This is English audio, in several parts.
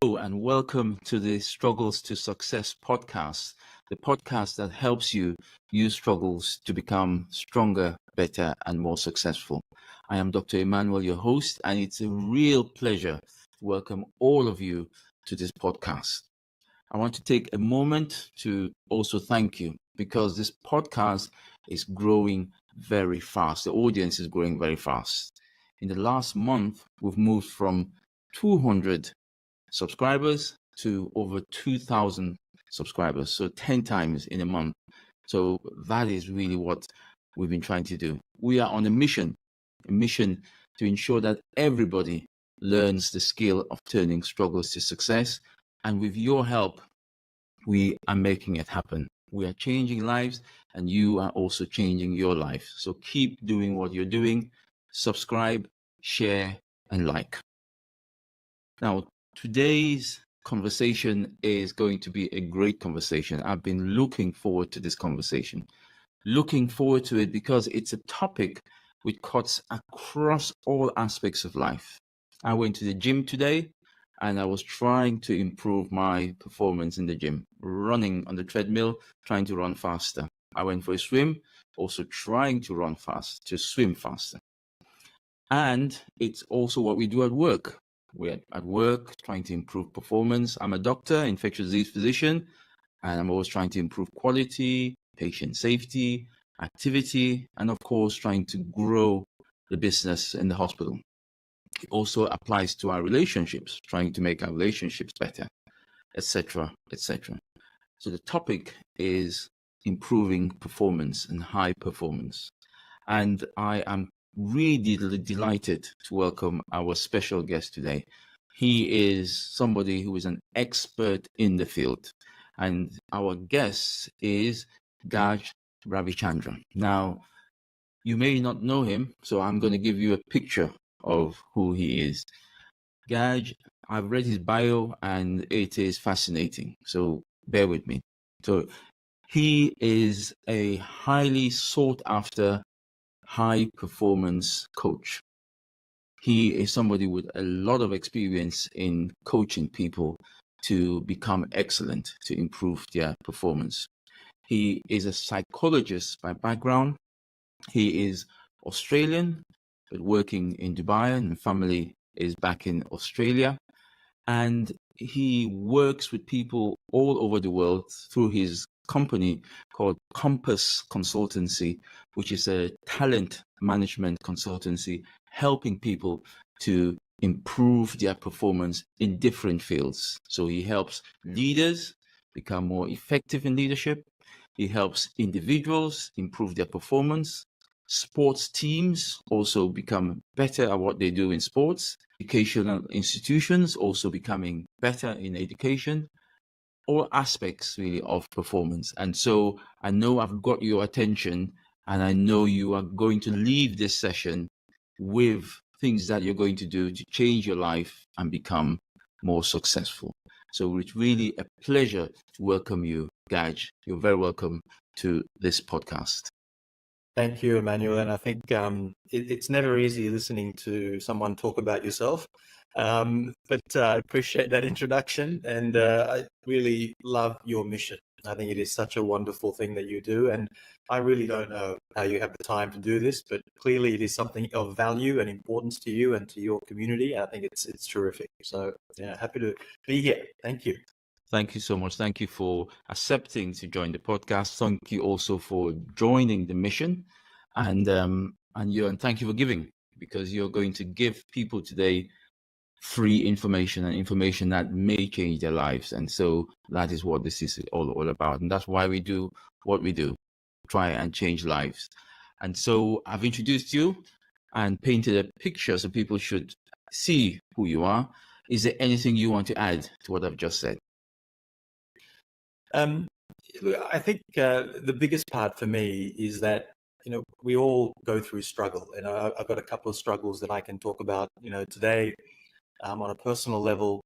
Hello and welcome to the Struggles to Success podcast, the podcast that helps you use struggles to become stronger, better, and more successful. I am Dr. Emmanuel, your host, and it's a real pleasure to welcome all of you to this podcast. I want to take a moment to also thank you because this podcast is growing very fast. The audience is growing very fast. In the last month, we've moved from 200 subscribers to over 2,000 subscribers. So 10 times in a month. So that is really what we've been trying to do. We are on a mission to ensure that everybody learns the skill of turning struggles to success. And with your help, we are making it happen. We are changing lives and you are also changing your life. So keep doing what you're doing. Subscribe, share, and like. Now, today's conversation is going to be a great conversation. I've been looking forward to this conversation, looking forward to it because it's a topic which cuts across all aspects of life. I went to the gym today and I was trying to improve my performance in the gym, running on the treadmill, trying to run faster. I went for a swim, also trying to run fast, to swim faster. And it's also what we do at work. We're at work trying to improve performance. I'm a doctor, infectious disease physician, and I'm always trying to improve quality, patient safety, activity, and of course, trying to grow the business in the hospital. It also applies to our relationships, trying to make our relationships better, etc., etc. So the topic is improving performance and high performance. And I am really delighted to welcome our special guest today. He is somebody who is an expert in the field. And our guest is Gaj Ravichandra. Now, you may not know him, so I'm going to give you a picture of who he is. Gaj, I've read his bio and it is fascinating. So bear with me. So he is a highly sought after high performance coach. He is somebody with a lot of experience in coaching people to become excellent, to improve their performance. He is a psychologist by background. He is Australian, but working in Dubai, and family is back in Australia. And he works with people all over the world through his company called Compass Consultancy, which is a talent management consultancy helping people to improve their performance in different fields. So he helps leaders become more effective in leadership. He helps individuals improve their performance. Sports teams also become better at what they do in sports. Educational institutions also becoming better in education. All aspects really of performance. And so I know I've got your attention and I know you are going to leave this session with things that you're going to do to change your life and become more successful. So it's really a pleasure to welcome you, Gaj. You're very welcome to this podcast. Thank you, Emmanuel. And I think it's never easy listening to someone talk about yourself. But I appreciate that introduction, and I really love your mission. I think it is such a wonderful thing that you do, and I really don't know how you have the time to do this, but clearly it is something of value and importance to you and to your community. I think it's terrific. So yeah, happy to be here. Thank you. Thank you so much. Thank you for accepting to join the podcast. Thank you also for joining the mission, and thank you for giving, because you're going to give people today free information and information that may change their lives. And so that is what this is all about. And that's why we do what we do, try and change lives. And so I've introduced you and painted a picture so people should see who you are. Is there anything you want to add to what I've just said? I think the biggest part for me is that we all go through struggle, and I've got a couple of struggles that I can talk about today on a personal level.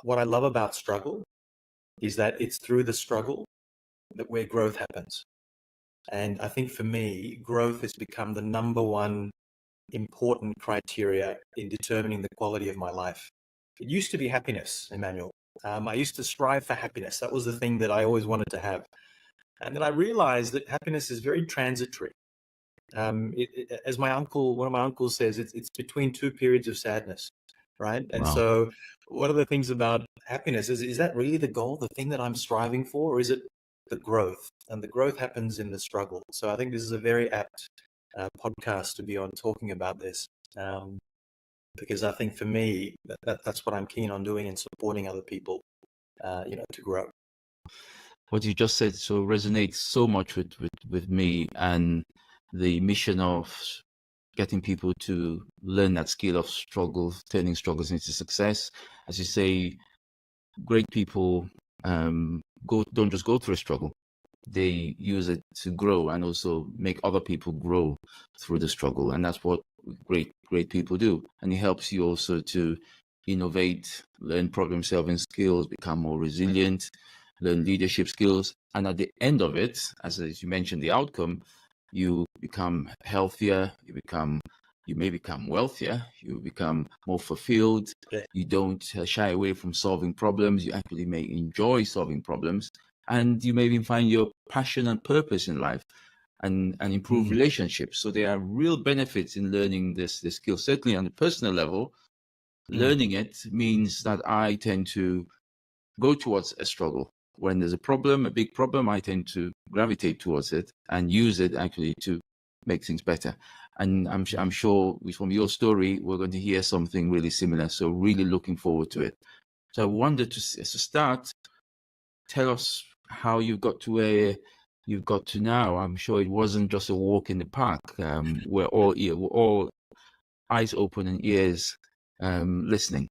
What I love about struggle is that it's through the struggle that where growth happens, and I think for me, growth has become the number one important criteria in determining the quality of my life. it used to be happiness, Emmanuel. I used to strive for happiness. That was the thing that I always wanted to have. And then I realized that happiness is very transitory. As one of my uncles says, it's between two periods of sadness, right? And Wow. so one of the things about happiness is that really the goal, the thing that I'm striving for, or is it the growth? And the growth happens in the struggle. So I think this is a very apt podcast to be on, talking about this. Because I think for me, that's what I'm keen on doing, and supporting other people, to grow. What you just said so resonates so much with me and the mission of getting people to learn that skill of struggle, turning struggles into success. As you say, great people don't just go through a struggle. They use it to grow and also make other people grow through the struggle. And that's what great people do. And it helps you also to innovate, learn problem solving skills, become more resilient, learn leadership skills. And at the end of it, as you mentioned, the outcome, you become healthier, you may become wealthier, you become more fulfilled. Yeah. You don't shy away from solving problems. You actually may enjoy solving problems, and you may even find your passion and purpose in life, and improve relationships. So there are real benefits in learning this skill. Certainly on a personal level, learning it means that I tend to go towards a struggle. When there's a problem, a big problem, I tend to gravitate towards it and use it actually to make things better. And I'm sure from your story, we're going to hear something really similar. So really looking forward to it. So I wanted to start, tell us how you got to where you've got to now. I'm sure it wasn't just a walk in the park. We're all eyes open and ears listening.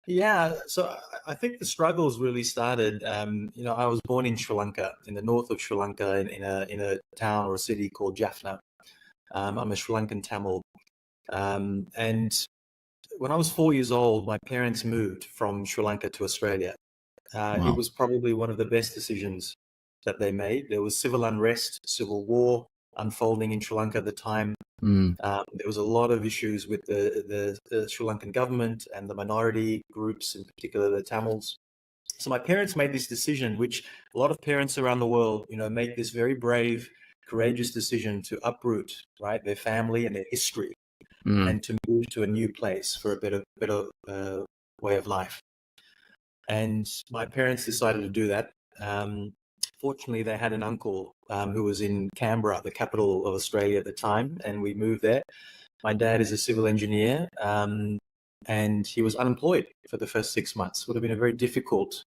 Yeah, so I think the struggles really started. I was born in Sri Lanka, in the north of Sri Lanka, in a town or a city called Jaffna. I'm a Sri Lankan Tamil, and when I was 4 years old, my parents moved from Sri Lanka to Australia. It Wow. was probably one of the best decisions that they made. There was civil unrest, civil war unfolding in Sri Lanka at the time. Mm, There was a lot of issues with the Sri Lankan government and the minority groups, in particular the Tamils. So my parents made this decision, which a lot of parents around the world, make this very brave, courageous decision to uproot, right, their family and their history, mm, and to move to a new place for a better way of life. And my parents decided to do that. Fortunately, they had an uncle who was in Canberra, the capital of Australia at the time, and we moved there. My dad is a civil engineer, and he was unemployed for the first 6 months. Would have been a very difficult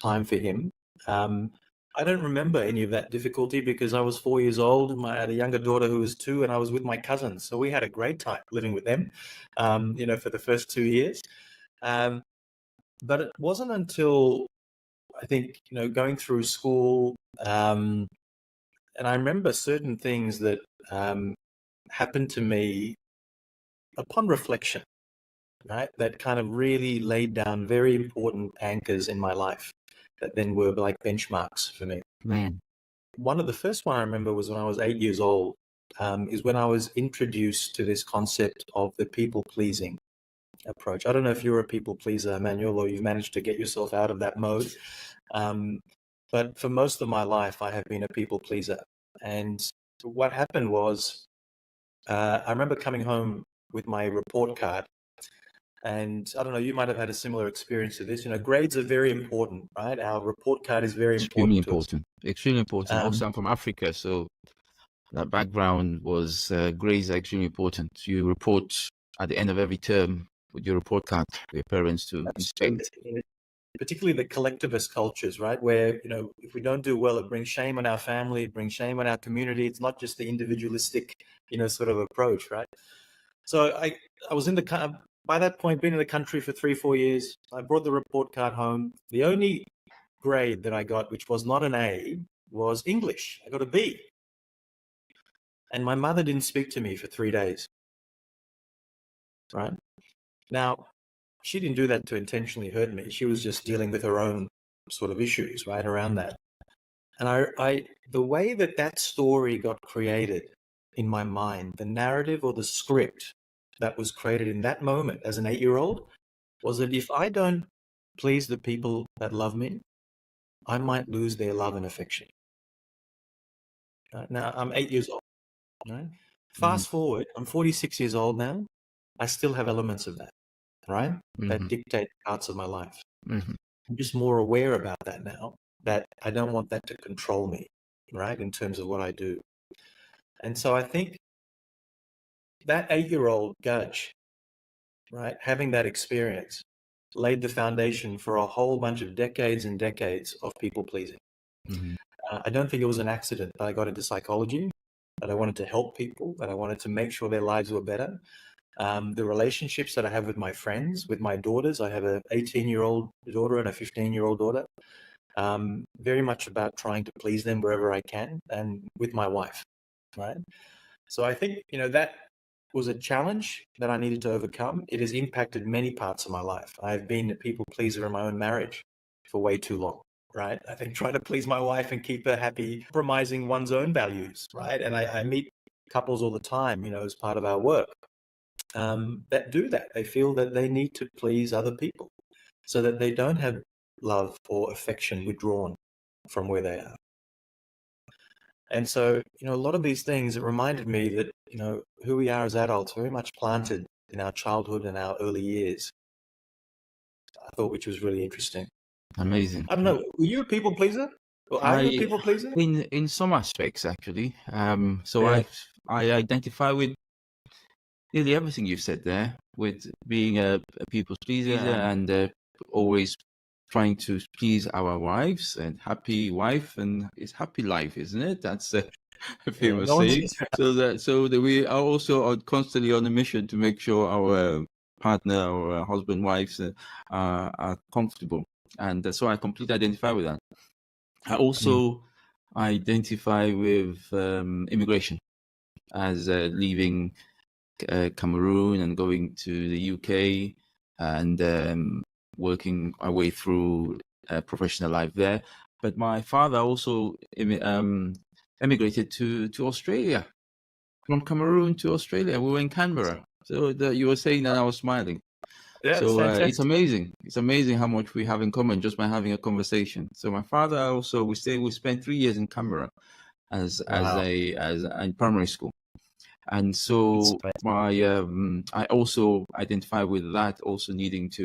time for him. I don't remember any of that difficulty because I was 4 years old. I had a younger daughter who was 2, and I was with my cousins. So we had a great time living with them, for the first 2 years. But it wasn't until I think, going through school, and I remember certain things that happened to me upon reflection, right? That kind of really laid down very important anchors in my life that then were like benchmarks for me. man. One of the first one I remember was when I was 8 years old, is when I was introduced to this concept of the people pleasing approach. I don't know if you're a people pleaser, Emmanuel, or you've managed to get yourself out of that mode. But for most of my life, I have been a people pleaser. And what happened was, I remember coming home with my report card. And I don't know, you might have had a similar experience to this. Grades are very important, right? Our report card is very Extremely important to us. important. Extremely important. Um, Also, I'm from Africa, so that background was grades are extremely important. You report at the end of every term with your report card for your parents to inspect. absolutely. Particularly the collectivist cultures, right? Where, if we don't do well, it brings shame on our family, it brings shame on our community. It's not just the individualistic, sort of approach, right? So I was by that point, been in the country for 3-4 years. I brought the report card home. The only grade that I got, which was not an A, was English. I got a B. And my mother didn't speak to me for 3 days, right? Now, she didn't do that to intentionally hurt me. She was just dealing with her own sort of issues, right, around that. And the way that story got created in my mind, the narrative or the script that was created in that moment as an 8-year-old, was that if I don't please the people that love me, I might lose their love and affection. Now, I'm 8 years old. Right? Mhm. Fast forward, I'm 46 years old now. I still have elements of that, right? That Mhm. dictate parts of my life. Mhm. I'm just more aware about that now, that I don't want that to control me, right, in terms of what I do. And so I think that 8-year-old Gudge, right, having that experience laid the foundation for a whole bunch of decades and decades of people pleasing. Mhm. I don't think it was an accident that I got into psychology, that I wanted to help people, that I wanted to make sure their lives were better. The relationships that I have with my friends, with my daughters, I have an 18-year-old daughter and a 15-year-old daughter, very much about trying to please them wherever I can, and with my wife, right? So I think, that was a challenge that I needed to overcome. It has impacted many parts of my life. I've been a people pleaser in my own marriage for way too long, right? I think trying to please my wife and keep her happy, compromising one's own values, right? And I meet couples all the time, as part of our work, that do that. They feel that they need to please other people so that they don't have love or affection withdrawn from where they are. And so, a lot of these things, it reminded me that, who we are as adults, very much planted in our childhood and our early years. I thought, which was really interesting. Amazing. I don't know, were you a people pleaser? Or are you a I people pleaser? in some aspects actually. So Yeah. I identify with nearly everything you've said there, with being a people pleaser and always trying to please our wives, and happy wife and it's happy life, isn't it? That's a Yeah, famous no one saying. says that. So that we are also constantly on a mission to make sure our partner or husband, wives are comfortable, and so I completely identify with that. I also identify with immigration as leaving Cameroon and going to the UK and working our way through professional life there. But my father also emigrated to Australia, from Cameroon to Australia. We were in Canberra. So you were saying that, I was smiling. Yeah, it's So it's fantastic. amazing. It's amazing how much we have in common just by having a conversation. So my father also, we spent 3 years in Canberra as Wow. as in primary school. And That's so fantastic. I also identify with that, also needing to